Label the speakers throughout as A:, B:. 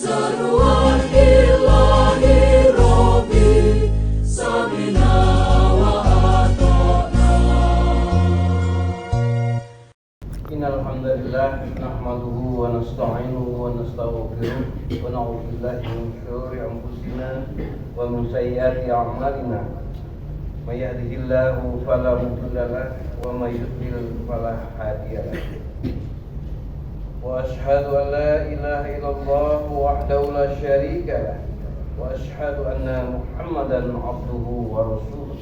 A: Sarwar ilahi Rabbi Samina wa ata'na.
B: Innal hamdalillah nahmaduhu wa nasta'inuhu wa nastaghfiruh wa na'udzu billahi min shururi anfusina wa min sayyiati a'malina. May yahdihillahu fala mudilla lahu wa may yudlil fala hadiya lahu. Wa asyhadu an la ilaha illallah wahdahu la syarika lah wa asyhadu anna Muhammadan abduhu wa rasuluh.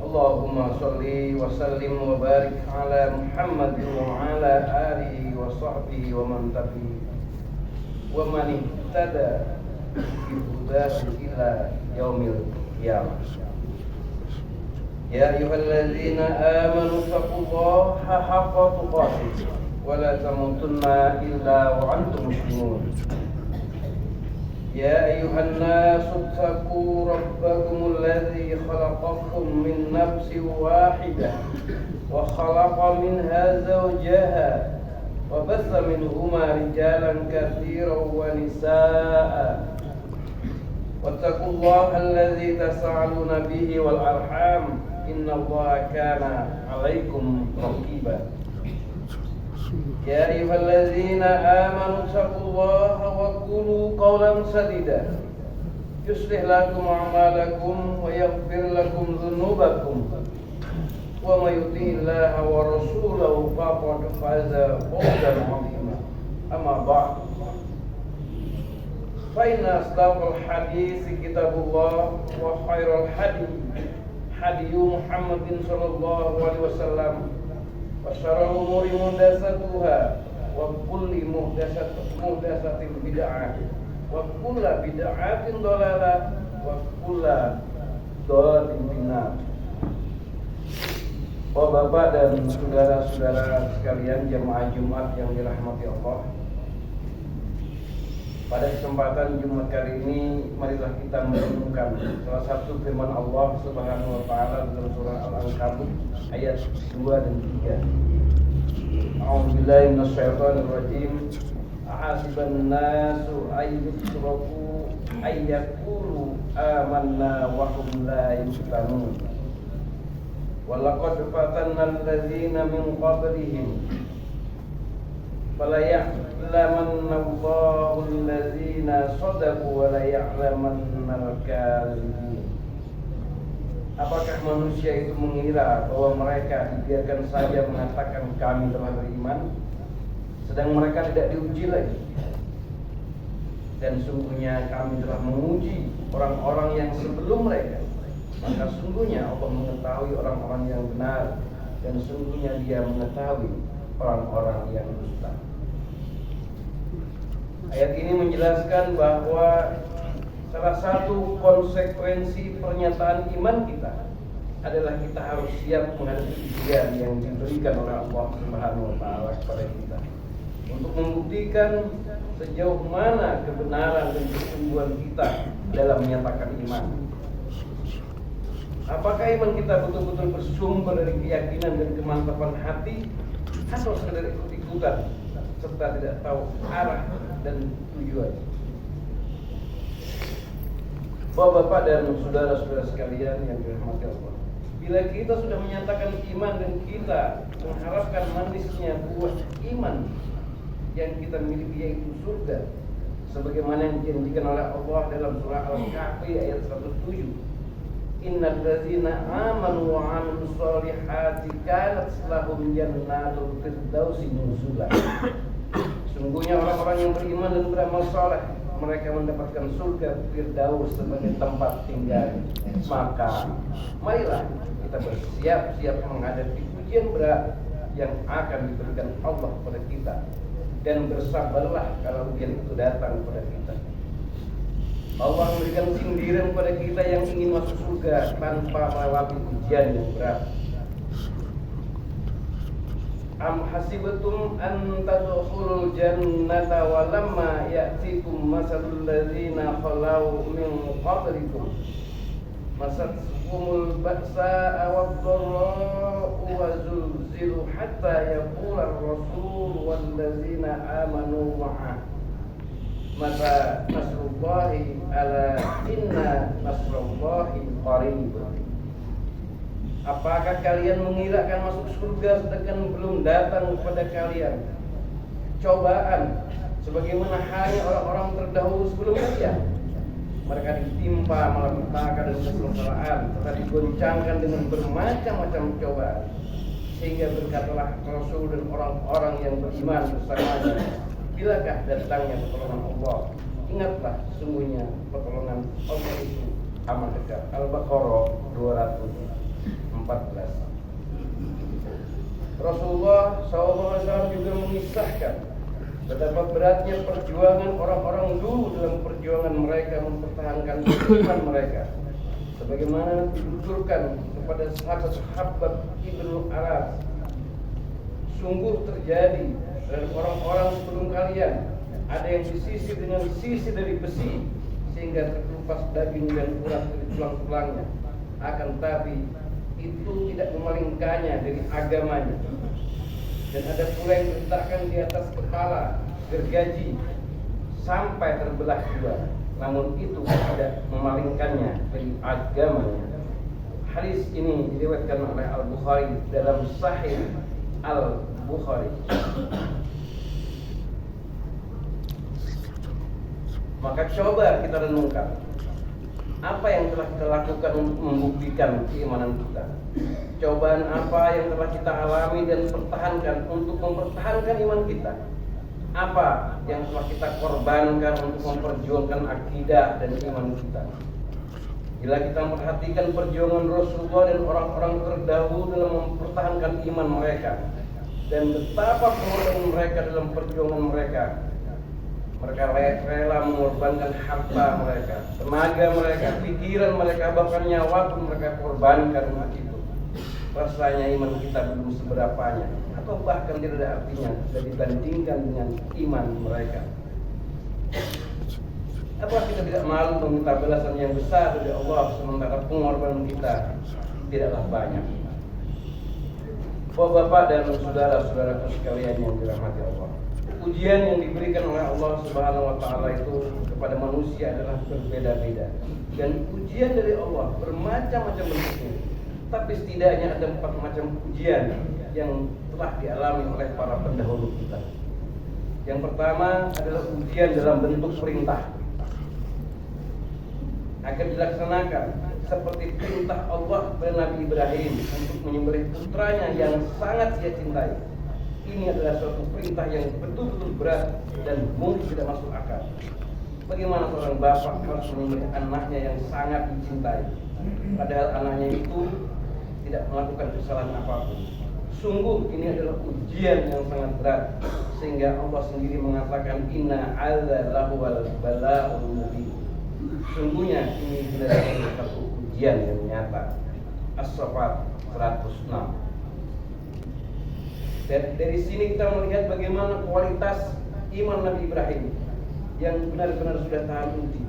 B: Allahumma sholli wa sallim wa barik ala Muhammadin wa ala alihi wa sahbihi wa man tabi'ahu wa man ihtada bi hudahu ila yaumil qiyamah. Ya ayyuhalladzina amanu taqullaha haqqa tuqatih wa la tamutunna illa wa antum muslimun. Ya ayyuhan nasu taqu rabbakumul ladzi khalaqakum min nafsin wahidah wa khalaqa minha zawjaha wa batha minhuma rijalan katsiran wa nisaa'a wattaqullaha alladzi tasaaluna bihi wal arham innallaha kana 'alaikum raqiba. Ya ayyuhalladzina amanu taqullaha wa qulu qawlan sadida yuslih lakum a'malakum wa yaghfir lakum dhunubakum wa may yuti'illaha wa rasulahu faqad faza fawzan 'azima. Amma ba'd, fa inna asdaqal hadits kitabullah wa khairal hadi Muhammadin sallallahu alaihi wasallam wa syarrul umuri muhdatsatuha wa kulli muhdatsatin bid'ah wa kullu bid'atin dhalalah wa kullu dhalalatin finnar. Bapak dan saudara-saudara sekalian jemaah Jumat yang dirahmati Allah, pada kesempatan Jumat kali ini marilah kita merenungkan salah satu firman Allah Subhanahu wa taala dalam surah Al-Ankabut ayat 2 dan 3. A'udzubillahi minasyaitonir rajim. Ahasiban nasu ayyutraku ayyaqulu amanna wa hum la yuftanun. Walaqad fatanna alladzina min qablihim fala ya'lamanna Allahu alladzina shadaqu wa la ya'lamanna al-kadzibin. Apakah manusia itu mengira bahwa mereka dibiarkan saja mengatakan kami telah beriman, sedang mereka tidak diuji lagi? Dan sungguhnya kami telah menguji orang-orang yang sebelum mereka, maka sungguhnya Allah mengetahui orang-orang yang benar, dan sungguhnya Dia mengetahui orang-orang yang dusta. Ayat ini menjelaskan bahwa salah satu konsekuensi pernyataan iman kita adalah kita harus siap menghadapi ujian yang diberikan oleh Allah Subhanahu wa taala kepada kita untuk membuktikan sejauh mana kebenaran dan kesungguhan kita dalam menyatakan iman. Apakah iman kita betul-betul bersumber dari keyakinan dan kemantapan hati, atau sekedar ikut-ikutan serta tidak tahu arah dan tujuan? Bapak-bapak dan saudara-saudara sekalian yang dirahmati Allah, bila kita sudah menyatakan iman dan kita mengharapkan manisnya buah iman yang kita miliki, yaitu surga, sebagaimana yang dijanjikan oleh Allah dalam surah Al-Kahfi ayat 107. Innal ladzina amanu wa 'amilus sholihati kanat lahum jannatul firdausi nuzula. Sungguhnya orang-orang yang beriman dan beramal saleh, mereka mendapatkan surga Firdaus sebagai tempat tinggal. Maka marilah kita bersiap-siap menghadapi ujian berat yang akan diberikan Allah kepada kita, dan bersabarlah kalau ujian itu datang kepada kita. Allah memberikan sindiran kepada kita yang ingin masuk surga tanpa melewati ujian yang berat. Am hasibtum an tadkhulul jannata wa lamma ya'tikum masalul ladzina khalau min qablikum masatkumul ba'sa wad-dharra'u wa zulzilu hatta yaqula ar-rasul wal ladzina amanu ma'ah mata nasrullahi ala inna nasrullahi qarib. Apakah kalian mengira akan masuk surga sedangkan belum datang kepada kalian cobaan sebagaimana halnya orang-orang terdahulu sebelum kalian? Mereka ditimpa malapetaka dan kesengsaraan serta digoncangkan dengan bermacam-macam cobaan, sehingga berkatalah Rasul dan orang-orang yang beriman bersamanya, bilakah datangnya pertolongan Allah? Ingatlah, sungguhnya pertolongan Allah itu amat dekat. Al-Baqarah 214. Rasulullah SAW juga mengisahkan betapa beratnya perjuangan orang-orang dulu dalam perjuangan mereka mempertahankan iman mereka, sebagaimana dituturkan kepada sahabat-sahabat Ibnu Aras. Sungguh terjadi dari orang-orang sebelum kalian ada yang disisir dengan sisi dari besi sehingga terkelupas daging dan urat dari tulang-tulangnya, akan tetapi itu tidak memalingkannya dari agamanya. Dan ada pula yang diletakkan di atas kepala gergaji sampai terbelah dua, namun itu tidak memalingkannya dari agamanya. Hadis ini diriwayatkan oleh Al-Bukhari dalam Sahih Al-Bukhari. Maka coba kita renungkan apa yang telah kita lakukan untuk membuktikan keimanan kita. Cobaan apa yang telah kita alami dan pertahankan untuk mempertahankan iman kita. Apa yang telah kita korbankan untuk memperjuangkan akidah dan iman kita. Bila kita memperhatikan perjuangan Rasulullah dan orang-orang terdahulu dalam mempertahankan iman mereka, dan betapa pengorbanan mereka dalam perjuangan mereka. Mereka rela mengorbankan harta mereka, tenaga mereka, pikiran mereka, bahkan nyawa pun mereka korbankan untuk itu. Rasanya iman kita belum seberapanya, atau bahkan tidak ada artinya bila dibandingkan dengan iman mereka. Apakah kita tidak malu meminta balasan yang besar dari Allah sementara pengorbanan kita tidaklah banyak? Bapak-bapak dan saudara-saudaraku sekalian yang dirahmati Allah, ujian yang diberikan oleh Allah Subhanahu wa taala itu kepada manusia adalah berbeda-beda. Dan ujian dari Allah bermacam-macam bentuknya. Tapi setidaknya ada 4 macam ujian yang telah dialami oleh para pendahulu kita. Yang pertama adalah ujian dalam bentuk perintah agar dilaksanakan, seperti perintah Allah kepada Nabi Ibrahim untuk menyembelih putranya yang sangat dia cintai. Ini adalah suatu perintah yang betul-betul berat dan mungkin tidak masuk akal. Bagaimana seorang bapak harus menyembelih anaknya yang sangat dicintai, padahal anaknya itu tidak melakukan kesalahan apapun. Sungguh ini adalah ujian yang sangat berat, sehingga Allah sendiri mengatakan inna 'adzalahu wal bala'ul mubin. Sungguhnya ini adalah satu ujian yang nyata. As-Saffat 106. Dari sini kita melihat bagaimana kualitas iman Nabi Ibrahim yang benar-benar sudah tahan uji,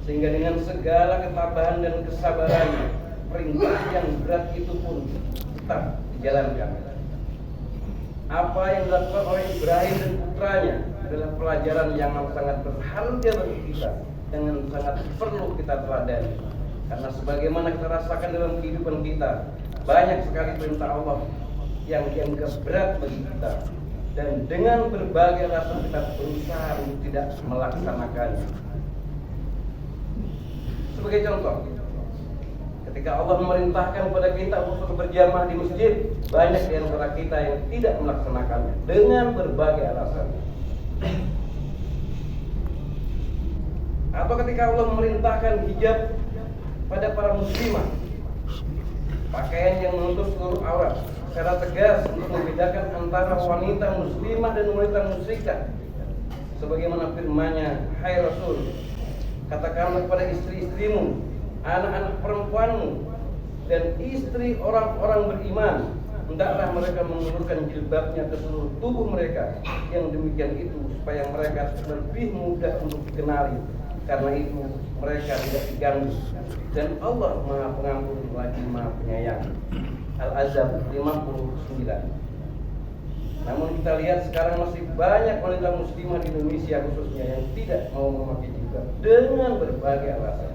B: sehingga dengan segala ketabahan dan kesabarannya, perintah yang berat itu pun tetap dijalankan. Apa yang dilakukan oleh Ibrahim dan putranya adalah pelajaran yang sangat berharga bagi kita, dengan sangat perlu kita teladani. Karena sebagaimana kita rasakan dalam kehidupan kita, banyak sekali perintah Allah yang dianggap berat bagi kita, dan dengan berbagai alasan kita berusaha untuk tidak melaksanakannya. Sebagai contoh, ketika Allah memerintahkan kepada kita untuk berjamaah di masjid, banyak di antara kita yang tidak melaksanakannya dengan berbagai alasan. Atau ketika Allah memerintahkan hijab pada para muslimah, pakaian yang menutup seluruh aurat, secara tegas untuk membedakan antara wanita muslimah dan wanita musyrikah. Sebagaimana firman-Nya, hai Rasul, katakanlah kepada istri-istrimu, anak-anak perempuanmu, dan istri orang-orang beriman, hendaklah mereka mengulurkan jilbabnya ke seluruh tubuh mereka. Yang demikian itu supaya mereka lebih mudah untuk dikenali, karena itu mereka tidak diganggu, dan Allah Maha Pengampun lagi Maha Penyayang. Al-Azab 59. Namun kita lihat sekarang masih banyak wanita muslimah di Indonesia khususnya yang tidak mau mau memakai jilbab dengan berbagai alasan.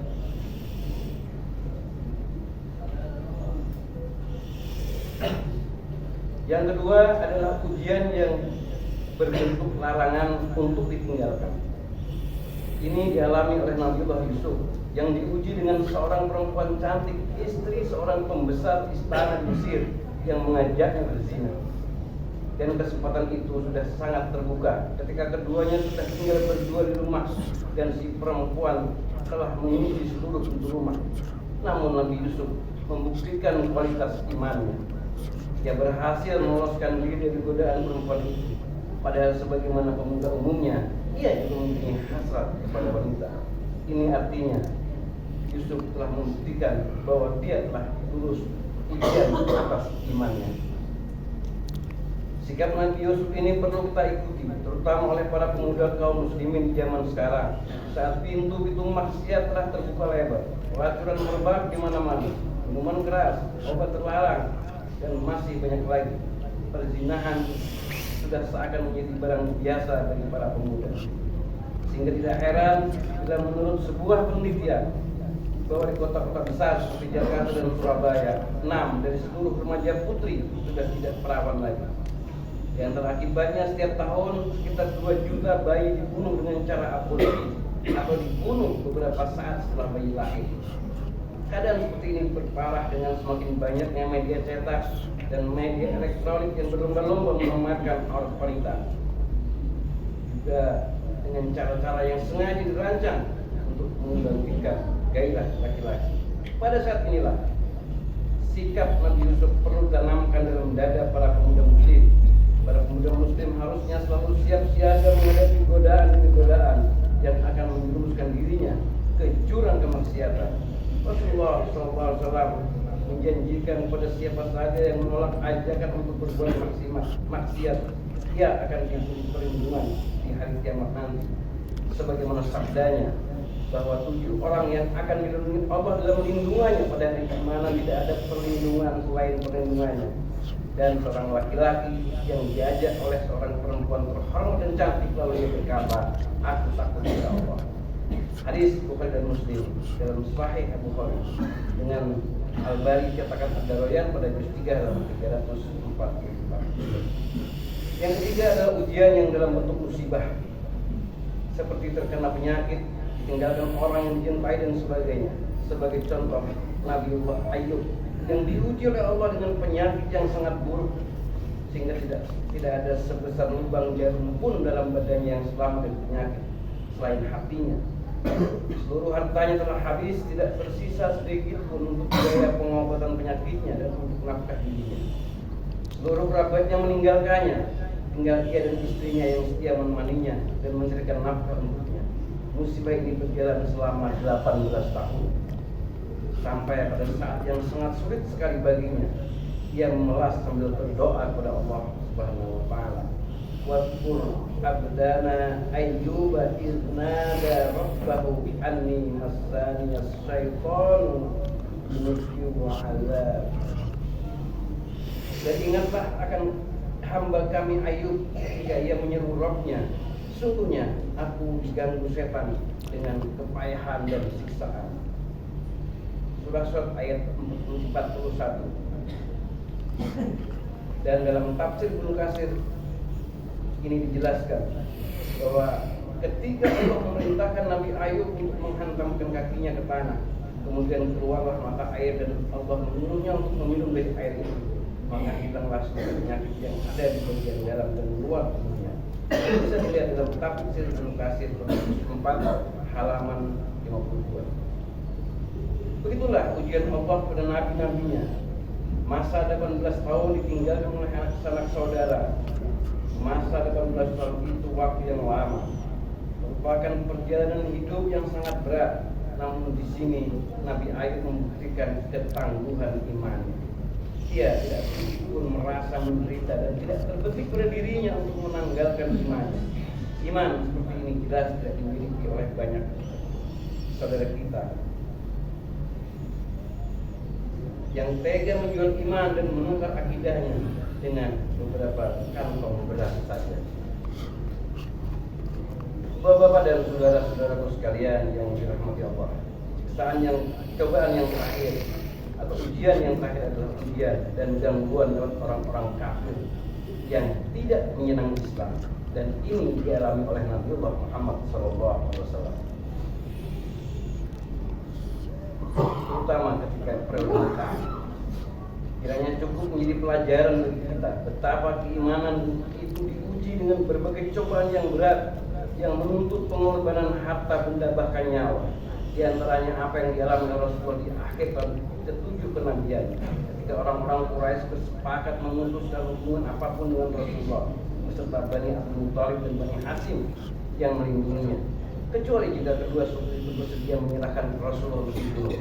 B: Yang kedua adalah ujian yang berbentuk larangan untuk ditinggalkan. Ini dialami oleh Nabiullah Yusuf yang diuji dengan seorang perempuan cantik, istri seorang pembesar istana di Mesir yang mengajaknya berzina. Dan kesempatan itu sudah sangat terbuka ketika keduanya sudah tinggal berdua di rumah dan si perempuan telah mengisi seluruh pintu rumah. Namun Nabi Yusuf membuktikan kualitas imannya. Dia berhasil meloloskan diri dari godaan perempuan itu. Padahal sebagaimana pemuda umumnya, ia juga mempunyai hasrat kepada wanita. Ini artinya Yusuf telah membuktikan bahwa dia telah lulus ujian atas imannya. Sikap Nabi Yusuf ini perlu kita ikuti, terutama oleh para pemuda kaum muslimin di zaman sekarang. Saat pintu-pintu maksiat telah terbuka lebar, pelacuran merebak di mana-mana, minuman keras, obat terlarang, dan masih banyak lagi. Perzinahan sudah seakan menjadi barang biasa bagi para pemuda. Sehingga tidak heran bila menurut sebuah penelitian bahwa di kota-kota besar seperti Jakarta dan Surabaya, 6 dari seluruh remaja putri sudah tidak perawan lagi. Di antara akibatnya setiap tahun sekitar 2 juta bayi dibunuh dengan cara aborsi atau dibunuh beberapa saat setelah bayi lahir. Keadaan seperti ini berparah dengan semakin banyaknya media cetak dan media elektronik yang berlomba-lomba memamerkan aurat wanita. Juga dengan cara-cara yang sengaja dirancang untuk menggantikan gairah laki-laki. Pada saat inilah sikap Nabi Yusuf perlu ditanamkan dalam dada para pemuda muslim. Para pemuda muslim harusnya selalu siap siaga menghadapi godaan demi godaan yang akan menjerumuskan dirinya ke jurang kemaksiatan. Rasulullah SAW menjanjikan kepada siapa saja yang menolak ajakan untuk berbuat maksiat, ia akan diberi perlindungan di hari kiamat nanti. Sebagaimana sabdanya bahwa 7 orang yang akan dilindungi Allah dalam lindungannya pada hari di mana tidak ada perlindungan selain perlindungannya. Dan seorang laki-laki yang diajak oleh seorang perempuan terhormat dan cantik lalu ia berkata, aku takut kepada Allah. Hadis Bukhari dan Muslim dalam Sahih Bukhari dengan Al-Bari cetakan Ad-Darayyan pada juz 3 halaman 344. Yang ketiga adalah ujian yang dalam bentuk musibah, seperti terkena penyakit, ditinggalkan orang yang dicintai dan sebagainya. Sebagai contoh, Nabiullah Ayub yang diuji oleh Allah dengan penyakit yang sangat buruk sehingga tidak ada sebesar lubang jarum pun dalam badannya yang selamat dari penyakit selain hatinya. Seluruh hartanya telah habis, tidak tersisa sedikit pun untuk biaya pengobatan penyakitnya dan untuk nafkah dirinya. Seluruh kerabatnya meninggalkannya, tinggal ia dan istrinya yang setia menemaninya dan mencarikan nafkah untuknya. Musibah ini berjalan selama 18 tahun. Sampai pada saat yang sangat sulit sekali baginya, ia memelas sambil berdoa kepada Allah Subhanahu wa taala. Wadkur abdana Ayyuba iznada rabbahu anni massani as-syaitanu binusyi wa azab. Dan ingatlah akan hamba kami Ayub ketika ia menyeru Rabbnya, sungguhnya aku diganggu setan dengan kepayahan dan siksaan. Surah Shad ayat 41. Dan dalam tafsir Ibnu Katsir ini dijelaskan bahwa ketika Allah memerintahkan Nabi Ayub untuk menghantamkan kakinya ke tanah, kemudian keluarlah mata air dan Allah menyuruhnya untuk meminum dari air itu, maka hilanglah semua penyakit yang ada di bagian dalam dan luar tubuhnya. Bisa dilihat dalam tafsir Ibnu Katsir 4 halaman 52. Begitulah ujian Allah pada nabi-nabinya. Masa 18 tahun ditinggalkan oleh anak saudara. Masa 18 tahun itu waktu yang lama, merupakan perjalanan hidup yang sangat berat. Namun di sini Nabi Ayub membuktikan ketangguhan imannya. Dia tidak sedikit pun merasa menderita dan tidak terbetik pada dirinya untuk menanggalkan imannya. Iman seperti ini jelas tidak dimiliki oleh banyak saudara kita yang tega menjual iman dan menukar akidahnya dengan beberapa kantong beras saja. Bapak-bapak dan saudara-saudaraku sekalian yang dirahmati Allah, cobaan yang terakhir atau ujian yang terakhir adalah ujian dan gangguan lewat orang-orang kafir yang tidak menyenangi Islam, dan ini dialami oleh Nabiullah Muhammad SAW, terutama ketika periode Mekah. Kiranya cukup menjadi pelajaran bagi kita betapa keimanan itu diuji dengan berbagai cobaan yang berat yang menuntut pengorbanan harta benda bahkan nyawa. Di antaranya apa yang dialami Rasulullah di akhir ketujuh kenabian, ketika orang-orang Quraisy bersepakat memutuskan hubungan apapun dengan Rasulullah beserta Bani Abdul Muthalib dan Bani Hashim yang melindunginya, kecuali jika kedua suku itu bersedia menyerahkan Rasulullah lebih dulu.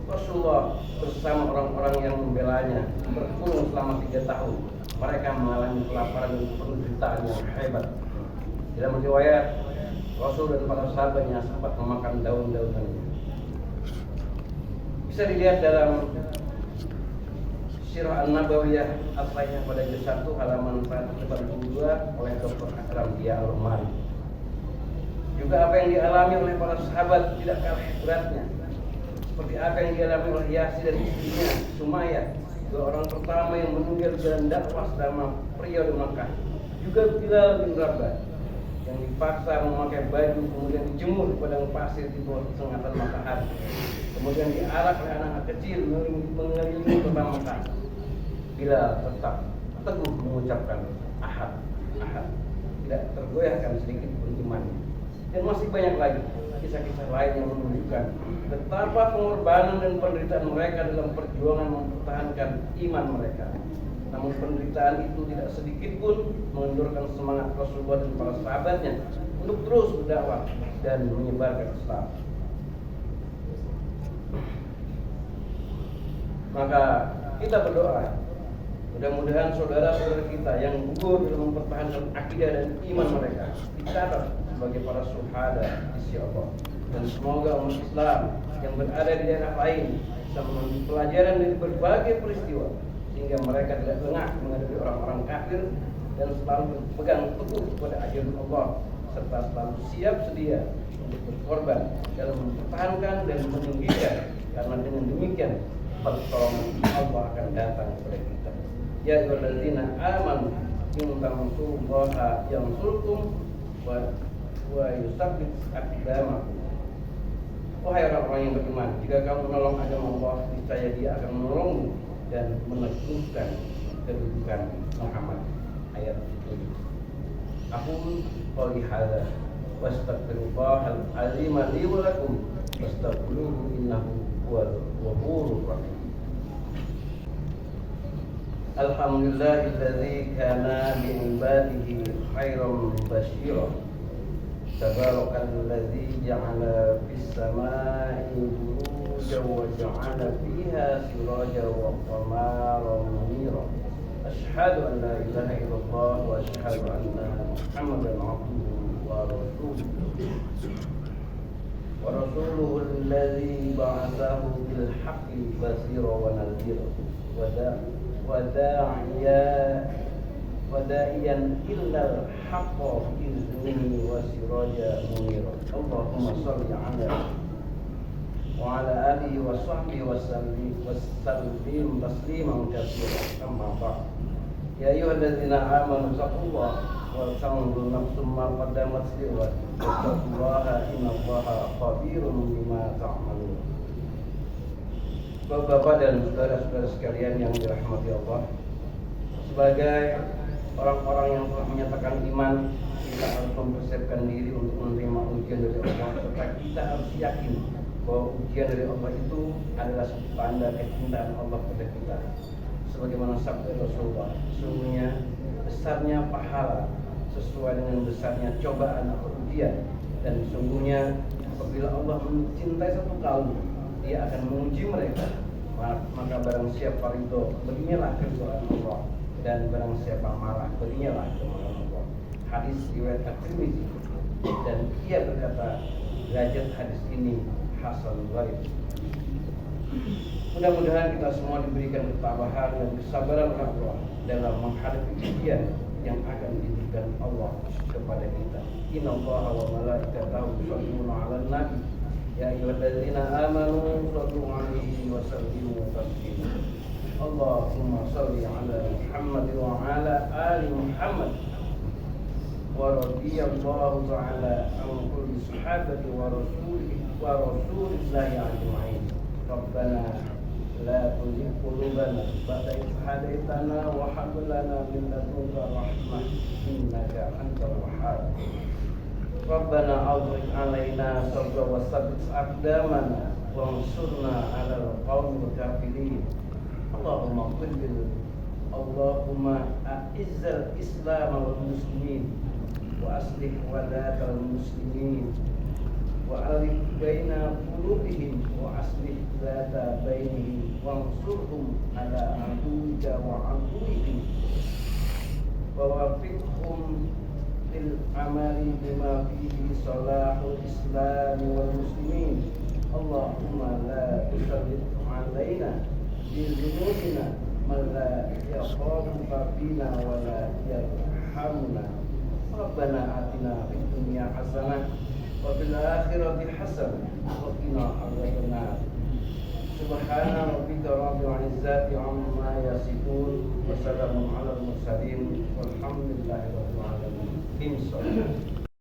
B: Rasulullah bersama orang-orang yang membelanya berkurung selama 3 tahun. Mereka mengalami kelaparan dan penderitaan yang hebat. Dalam riwayat, Rasul dan para sahabatnya sempat memakan daun-daunannya. Bisa dilihat dalam Sirah An-Nabawiyah As-Sahihah pada juz 1 halaman 142 oleh Dr. Akram Dia Al-Umari. Juga apa yang dialami oleh para sahabat tidak kalah beratnya, seperti apa yang dialami oleh Yasir dan istrinya Sumayyah, dua orang pertama yang meninggal dalam dakwah selama periode Makkah. Juga Bilal bin Rabah yang dipaksa memakai baju kemudian dijemur di padang pasir di bawah sengatan matahari, kemudian diarak oleh anak-anak kecil mengelilingi kota Makkah. Bilal tetap teguh mengucapkan ahad, ahad, tidak tergoyahkan sedikit pun imannya. Dan masih banyak lagi kisah-kisah lain yang menunjukkan betapa pengorbanan dan penderitaan mereka dalam perjuangan mempertahankan iman mereka. Namun penderitaan itu tidak sedikit pun mengendurkan semangat Rasulullah dan para sahabatnya untuk terus berdakwah dan menyebarkan Islam. Maka kita berdoa, mudah-mudahan saudara-saudara kita yang gugur dalam mempertahankan akidah dan iman mereka dicatat sebagai para syuhada di sisi Allah. Dan semoga umat Islam yang berada di daerah lain bisa mengambil pelajaran dari berbagai peristiwa, sehingga mereka tidak lengah menghadapi orang-orang kafir dan selalu berpegang teguh kepada ajaran Allah, serta selalu siap sedia untuk berkorban dalam mempertahankan dan meninggikan, karena dengan demikian pertolongan Allah akan datang kepada kita. Ya ayyuhallazina amanu in tansurullaha yansurkum wa yusabbit aqdamakum. Wahai orang-orang yang beriman, jika kamu menolong agama Allah, niscaya Dia akan menolongmu dan meneguhkan kedudukan Muhammad. Ayat 7. Aqulu qouli hadza wastaghfirullahal azim li wa lakum wastaghfiruhu innahu huwal ghafurur rahim. Alhamdulillahilladzi kana bi ibadihi khairan basyira. Tabarakalladzi ja'ala fis samaa'i burujan wa ja'ala fiha sirajan wa qamaran munira. Asyhadu an la ilaha illallah wa asyhadu anna Muhammadan 'abduhu wa rasuluhu. Wa rasuluhu alladzi ba'athahu bil haqqi basira wa nadhira wada'iyan illal haqqa bi'iznihi wa siraja munira. Allahumma shalli ala wa ala alihi wa sahbihi wa sallim tasliman katsiran. Amma ba'd. Ya ayyuhalladzina amanu taqullaha wa tanzur nafsum ma qaddamat lighad wattaqullaha innallaha khabirun bima ta'malun. Bapak-bapak dan saudara-saudara sekalian yang dirahmati Allah, sebagai orang-orang yang telah menyatakan iman, kita harus mempersiapkan diri untuk menerima ujian dari Allah, serta kita harus yakin bahwa ujian dari Allah itu adalah satu tanda kecintaan Allah kepada kita. Sebagaimana sabda Rasulullah, sesungguhnya besarnya pahala sesuai dengan besarnya cobaan atau ujian, dan sesungguhnya apabila Allah mencintai satu kaum, Dia akan menguji mereka. Maka barang siapa ridho, berinya keridhaan Allah, dan barang siapa marah, berinya kemarahan Allah. Hadis riwayat At-Tirmidzi, dan ia berkata, derajat hadis ini hasan gharib. Mudah-mudahan kita semua diberikan ketabahan dan kesabaran oleh Allah dalam menghadapi ujian yang akan diberikan Allah kepada kita. Innallaha wa malaikatahu yusholluna 'alan nabi ya ayyuhalladzina amanu shallu 'alaihi wa sallimu taslima. Allahumma shalli 'ala Muhammad wa 'ala ali Muhammad. Wa radiyallahu ta'ala an kulli sahabati wa rasulillahi ajma'in. Rabbana la tuzigh qulubana ba'da idh hadaytana wa hab lana min ladunka rahmah innaka antal wahhab. Rabbana awzid 'alaina sabra wa tsabbit aqdamana wansurna 'alal qaumil kafirin. Allahumma a'izzal Islam wal muslimin wa aslih walatal muslimin wa alif baina qulubihim wa aslih zata bainihim wansurhum ala aduwwika wa aduwwihim wa wafiqhum lil amali bima fihi salahul islam wal muslimin. Allahumma la tusallit alaina bi dhunubina man la yakhafuka fina wa la yarhamuna. Rabbana atina fid dunya hasanah wa fil akhirati hasanah wa qina adzabannar. Subhana rabbika rabbil izzati amma yasifun wa salamun alal mursalin walhamdulillahi rabbil alamin. Insyaallah.